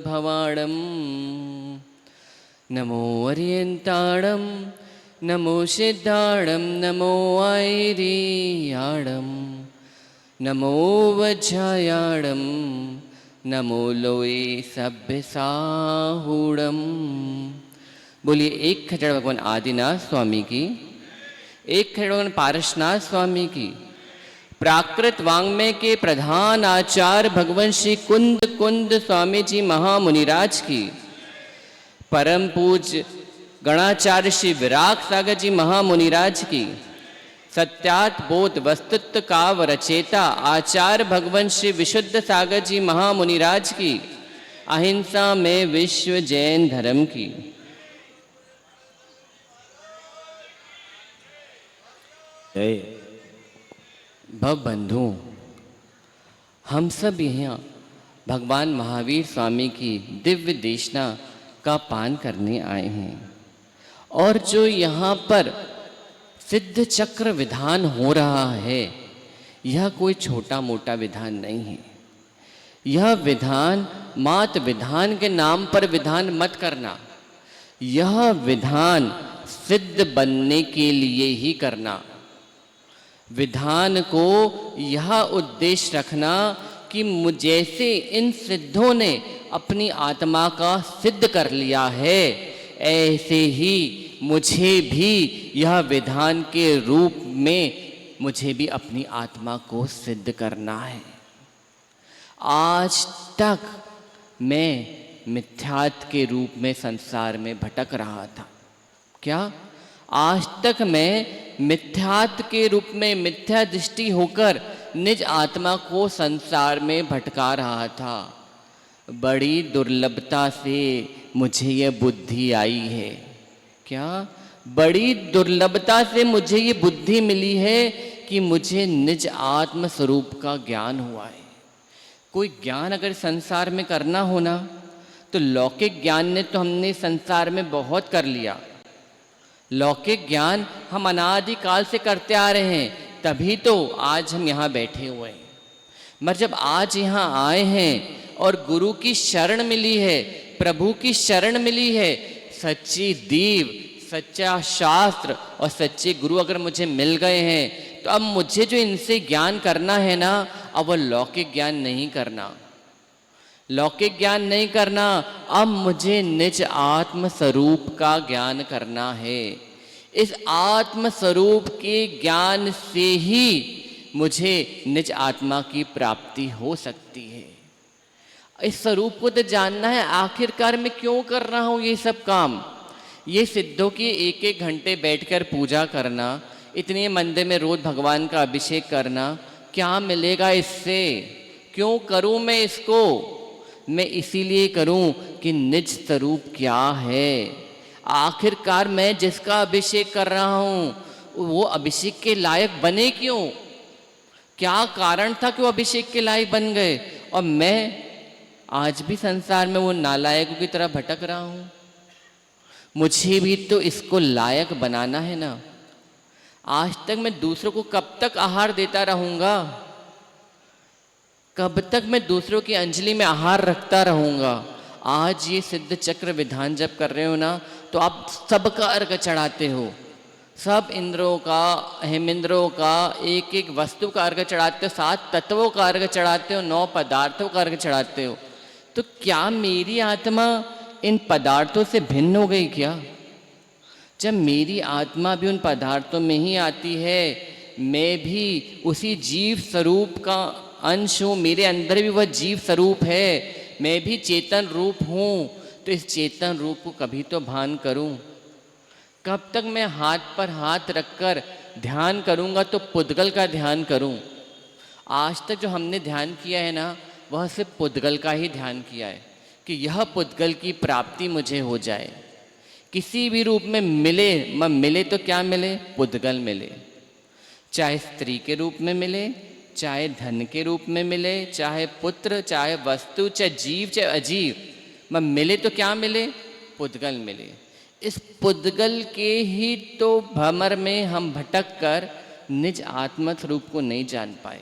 भवाणं नमो अर्यन्ताणं नमो सिद्धाणं नमो ऐरियाणं नमो वज्रायाणं नमो लोए सभ्यसाहूणं। बोलिए एक खजड़ भगवान आदिनाथ स्वामी की, एक खजड़ भगवान पारसनाथ स्वामी की, प्राकृत वाङ्मय के प्रधान आचार्य भगवान श्री कुंद कुंद स्वामी जी महामुनिराज की, परम पूज्य गणाचार्य श्री विराग सागर जी महामुनिराज की, सत्यात बोध वस्तुत्व काव्य रचेता आचार्य भगवान श्री विशुद्ध सागर जी महामुनिराज की, अहिंसा में विश्व जैन धर्म की। जय भव बंधु, हम सब यहाँ भगवान महावीर स्वामी की दिव्य देशना का पान करने आए हैं। और जो यहाँ पर सिद्ध चक्र विधान हो रहा है, यह कोई छोटा मोटा विधान नहीं है। यह विधान मात्र विधान के नाम पर विधान मत करना, यह विधान सिद्ध बनने के लिए ही करना। विधान को यह उद्देश्य रखना कि जैसे इन सिद्धों ने अपनी आत्मा का सिद्ध कर लिया है, ऐसे ही मुझे भी यह विधान के रूप में मुझे भी अपनी आत्मा को सिद्ध करना है। आज तक मैं मिथ्यात्व के रूप में संसार में भटक रहा था। क्या? आज तक मैं मिथ्यात्व के रूप में मिथ्या दृष्टि होकर निज आत्मा को संसार में भटका रहा था। बड़ी दुर्लभता से मुझे यह बुद्धि आई है। क्या? बड़ी दुर्लभता से मुझे ये बुद्धि मिली है कि मुझे निज आत्म स्वरूप का ज्ञान हुआ है। कोई ज्ञान अगर संसार में करना हो ना, तो लौकिक ज्ञान ने तो हमने संसार में बहुत कर लिया। लौकिक ज्ञान हम अनादिकाल से करते आ रहे हैं, तभी तो आज हम यहाँ बैठे हुए हैं। मगर जब आज यहाँ आए हैं और गुरु की शरण मिली है, प्रभु की शरण मिली है, सच्ची दीव, सच्चा शास्त्र और सच्चे गुरु अगर मुझे मिल गए हैं, तो अब मुझे जो इनसे ज्ञान करना है ना, अब वो लौकिक ज्ञान नहीं करना, लौकिक ज्ञान नहीं करना, अब मुझे निज आत्म स्वरूप का ज्ञान करना है। इस आत्म स्वरूप के ज्ञान से ही मुझे निज आत्मा की प्राप्ति हो सकती है। इस स्वरूप को तो जानना है, आखिरकार मैं क्यों कर रहा हूँ ये सब काम। ये सिद्धों की एक एक घंटे बैठकर पूजा करना, इतने मंदिर में रोज भगवान का अभिषेक करना, क्या मिलेगा इससे? क्यों करूं मैं इसको? मैं इसीलिए करूं कि निज स्वरूप क्या है। आखिरकार मैं जिसका अभिषेक कर रहा हूं, वो अभिषेक के लायक बने क्यों? क्या कारण था कि वो अभिषेक के लायक बन गए, और मैं आज भी संसार में वो नालायकों की तरह भटक रहा हूं। मुझे भी तो इसको लायक बनाना है ना। आज तक मैं दूसरों को कब तक आहार देता रहूंगा? कब तक मैं दूसरों की अंजलि में आहार रखता रहूंगा? आज ये सिद्ध चक्र विधान जब कर रहे हो ना, तो आप सबका अर्घ चढ़ाते हो, सब इंद्रों का, हेमेंद्रों का, एक एक वस्तु का अर्घ चढ़ाते हो, 7 तत्वों का अर्घ चढ़ाते हो, 9 पदार्थों का अर्घ चढ़ाते हो। तो क्या मेरी आत्मा इन पदार्थों से भिन्न हो गई क्या? जब मेरी आत्मा भी उन पदार्थों में ही आती है, मैं भी उसी जीव स्वरूप का अंश हूँ, मेरे अंदर भी वह जीव स्वरूप है, मैं भी चेतन रूप हूँ, तो इस चेतन रूप को कभी तो भान करूँ। कब तक मैं हाथ पर हाथ रखकर ध्यान करूँगा? तो पुद्गल का ध्यान करूँ। आज तक जो हमने ध्यान किया है ना, वह सिर्फ पुद्गल का ही ध्यान किया है कि यह पुद्गल की प्राप्ति मुझे हो जाए। किसी भी रूप में मिले तो क्या मिले? पुद्गल मिले। चाहे स्त्री के रूप में मिले, चाहे धन के रूप में मिले, चाहे पुत्र, चाहे वस्तु, चाहे जीव, चाहे अजीव, मिले तो क्या मिले? पुद्गल मिले। इस पुद्गल के ही तो भ्रमर में हम भटक कर निज आत्म स्वरूप को नहीं जान पाए।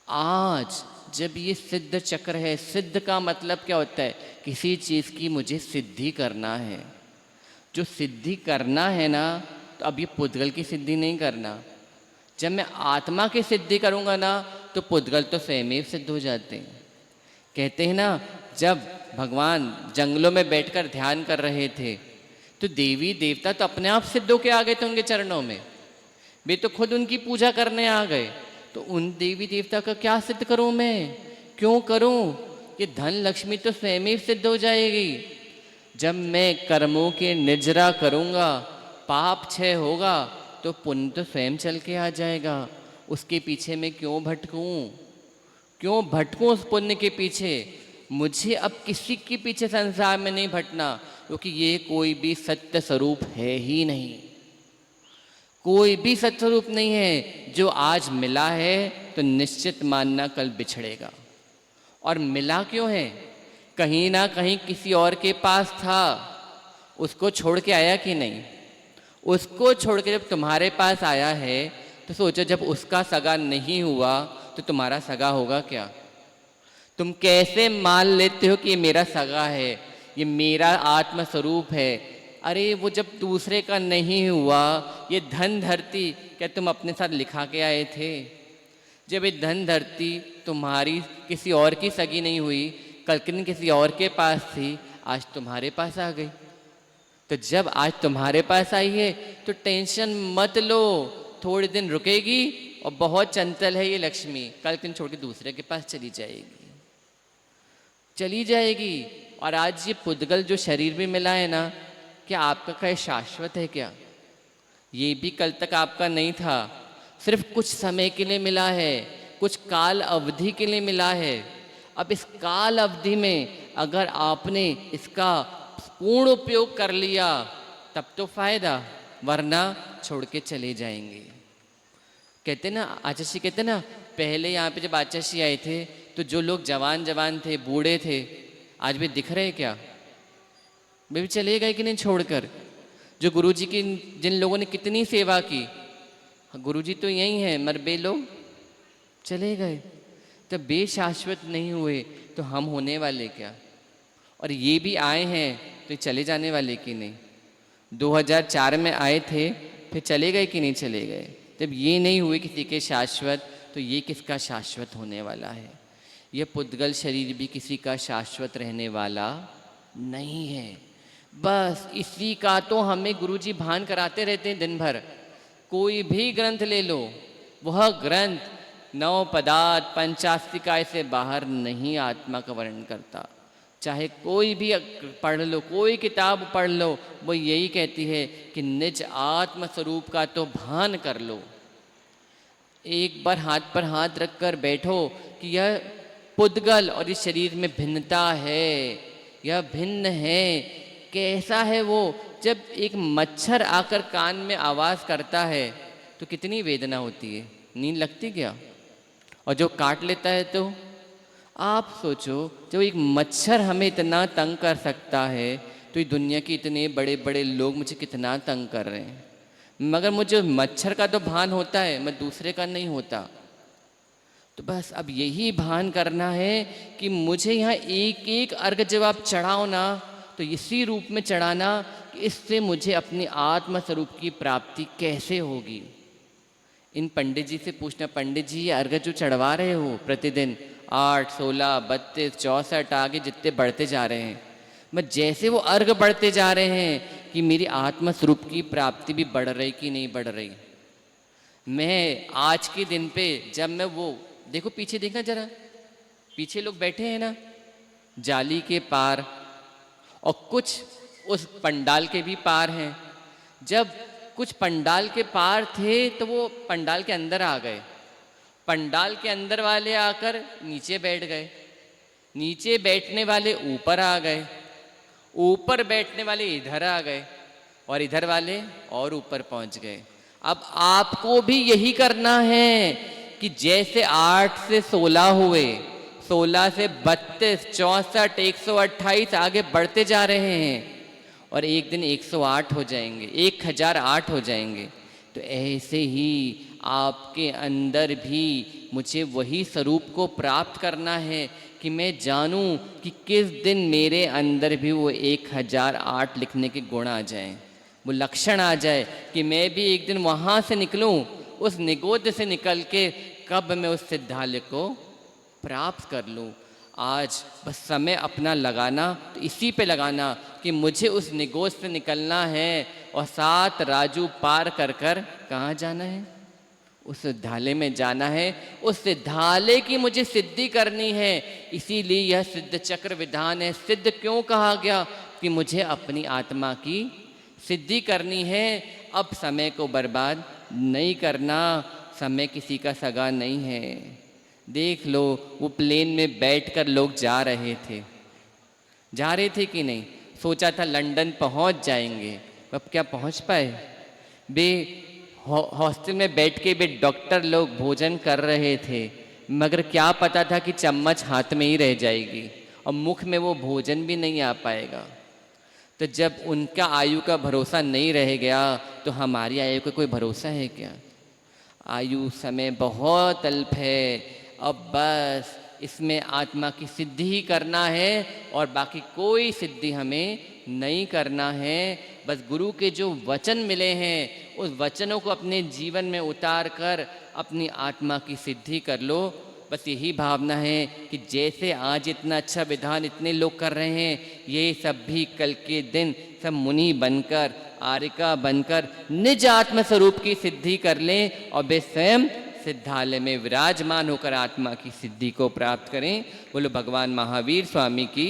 आज जब ये सिद्ध चक्र है, सिद्ध का मतलब क्या होता है? किसी चीज़ की मुझे सिद्धि करना है। जो सिद्धि करना है ना, तो अब ये पुद्गल की सिद्धि नहीं करना। जब मैं आत्मा की सिद्धि करूँगा ना, तो पुद्गल तो स्वयं ही सिद्ध हो जाते हैं। कहते हैं ना, जब भगवान जंगलों में बैठकर ध्यान कर रहे थे, तो देवी देवता तो अपने आप सिद्ध होके आ गए थे उनके चरणों में। वे तो खुद उनकी पूजा करने आ गए। तो उन देवी देवता का क्या सिद्ध करूं मैं? क्यों करूं? ये धन लक्ष्मी तो स्वयं ही सिद्ध हो जाएगी। जब मैं कर्मों के निजरा करूंगा, पाप क्षय होगा, तो पुण्य तो स्वयं चल के आ जाएगा। उसके पीछे मैं क्यों भटकूं? क्यों भटकूं उस पुण्य के पीछे? मुझे अब किसी के पीछे संसार में नहीं भटना, क्योंकि ये कोई भी सत्य स्वरूप है ही नहीं। कोई भी सत्य स्वरूप नहीं है। जो आज मिला है तो निश्चित मानना कल बिछड़ेगा। और मिला क्यों है? कहीं ना कहीं किसी और के पास था, उसको छोड़ के आया कि नहीं? उसको छोड़ के जब तुम्हारे पास आया है, तो सोचो जब उसका सगा नहीं हुआ तो तुम्हारा सगा होगा क्या? तुम कैसे मान लेते हो कि ये मेरा सगा है, ये मेरा आत्म स्वरूप है? अरे वो जब दूसरे का नहीं हुआ, ये धन धरती क्या तुम अपने साथ लिखा के आए थे? जब ये धन धरती तुम्हारी किसी और की सगी नहीं हुई, कल के दिन किसी और के पास थी, आज तुम्हारे पास आ गई। तो जब आज तुम्हारे पास आई है तो टेंशन मत लो, थोड़े दिन रुकेगी और बहुत चंचल है ये लक्ष्मी, कल के दिन छोड़ के दूसरे के पास चली जाएगी। और आज ये पुद्गल जो शरीर भी मिला है ना, क्या आपका क्या शाश्वत है क्या? ये भी कल तक आपका नहीं था, सिर्फ कुछ समय के लिए मिला है, कुछ काल अवधि के लिए मिला है। अब इस काल अवधि में अगर आपने इसका पूर्ण उपयोग कर लिया तब तो फायदा, वरना छोड़ के चले जाएंगे। कहते ना, आचार्य कहते ना, पहले यहाँ पे जब आचार्य आए थे तो जो लोग जवान थे, बूढ़े थे, आज भी दिख रहे क्या? वे भी चले गए कि नहीं छोड़कर? जो गुरुजी की जिन लोगों ने कितनी सेवा की, गुरुजी तो यही हैं, मगर बे लोग चले गए। तो बे शाश्वत नहीं हुए तो हम होने वाले क्या? और ये भी आए हैं तो चले जाने वाले कि नहीं? 2004 में आए थे, फिर चले गए कि नहीं चले गए? जब ये नहीं हुए किसी के शाश्वत, तो ये किसका शाश्वत होने वाला है? यह पुद्गल शरीर भी किसी का शाश्वत रहने वाला नहीं है। बस इसी का तो हमें गुरुजी भान कराते रहते हैं दिन भर। कोई भी ग्रंथ ले लो, वह ग्रंथ 9 पदार्थ पंचास्तिकाय से बाहर नहीं आत्मा का वर्णन करता। चाहे कोई भी पढ़ लो, कोई किताब पढ़ लो, वो यही कहती है कि निज आत्म स्वरूप का तो भान कर लो। एक बार हाथ पर हाथ रखकर बैठो कि यह पुद्गल और इस शरीर में भिन्नता है, यह भिन्न है। कैसा है वो? जब एक मच्छर आकर कान में आवाज़ करता है तो कितनी वेदना होती है, नींद लगती क्या? और जो काट लेता है तो आप सोचो, जब एक मच्छर हमें इतना तंग कर सकता है, तो ये दुनिया के इतने बड़े बड़े लोग मुझे कितना तंग कर रहे हैं, मगर मुझे मच्छर का तो भान होता है, मैं दूसरे का नहीं होता। तो बस अब यही भान करना है कि मुझे यहाँ एक एक अर्घ जब आप चढ़ाओ ना, तो इसी रूप में चढ़ाना कि इससे मुझे अपनी आत्म स्वरूप की प्राप्ति कैसे होगी। इन पंडित जी से पूछना, पंडित जी ये अर्घ जो चढ़वा रहे हो प्रतिदिन 8, 16, 32, 64 आगे जितने बढ़ते जा रहे हैं, मैं जैसे वो अर्घ बढ़ते जा रहे हैं कि मेरी आत्म स्वरूप की प्राप्ति भी बढ़ रही कि नहीं बढ़ रही। मैं आज के दिन पे जब मैं वो देखो, पीछे देखना जरा, पीछे लोग बैठे हैं ना जाली के पार, और कुछ उस पंडाल के भी पार हैं। जब कुछ पंडाल के पार थे तो वो पंडाल के अंदर आ गए, पंडाल के अंदर वाले आकर नीचे बैठ गए, नीचे बैठने वाले ऊपर आ गए, ऊपर बैठने वाले इधर आ गए, और इधर वाले और ऊपर पहुंच गए। अब आपको भी यही करना है कि जैसे 8 से 16 हुए, 16 से 32, 64, 128 आगे बढ़ते जा रहे हैं, और एक दिन 108 हो जाएंगे, 1008 हो जाएंगे। तो ऐसे ही आपके अंदर भी मुझे वही स्वरूप को प्राप्त करना है कि मैं जानूं कि किस दिन मेरे अंदर भी वो 1008 लिखने के गुण आ जाएं, वो लक्षण आ जाए कि मैं भी एक दिन वहाँ से निकलूं, उस निगोद से निकल के कब मैं उस सिद्धालय को प्राप्त कर लूं। आज बस समय अपना लगाना तो इसी पे लगाना कि मुझे उस निगोद से निकलना है और 7 राजू पार कर कर कहाँ जाना है, उस सिद्धालय में जाना है। उस सिद्धालय की मुझे सिद्धि करनी है, इसीलिए यह सिद्ध चक्र विधान है। सिद्ध क्यों कहा गया? कि मुझे अपनी आत्मा की सिद्धि करनी है। अब समय को बर्बाद नहीं करना, समय किसी का सगा नहीं है। देख लो, वो प्लेन में बैठकर लोग जा रहे थे कि नहीं? सोचा था लंदन पहुंच जाएंगे, अब क्या पहुंच पाए? बे हॉस्टल में बैठ के भी डॉक्टर लोग भोजन कर रहे थे, मगर क्या पता था कि चम्मच हाथ में ही रह जाएगी और मुख में वो भोजन भी नहीं आ पाएगा। तो जब उनका आयु का भरोसा नहीं रह गया तो हमारी आयु का कोई भरोसा है क्या? आयु समय बहुत अल्प है। अब बस इसमें आत्मा की सिद्धि ही करना है और बाकी कोई सिद्धि हमें नहीं करना है। बस गुरु के जो वचन मिले हैं उस वचनों को अपने जीवन में उतार कर अपनी आत्मा की सिद्धि कर लो। बस यही भावना है कि जैसे आज इतना अच्छा विधान इतने लोग कर रहे हैं, ये सब भी कल के दिन सब मुनि बनकर, आर्यका बनकर निज आत्म स्वरूप की सिद्धि कर लें और वे स्वयं सिद्धालय में विराजमान होकर आत्मा की सिद्धि को प्राप्त करें। बोलो भगवान महावीर स्वामी की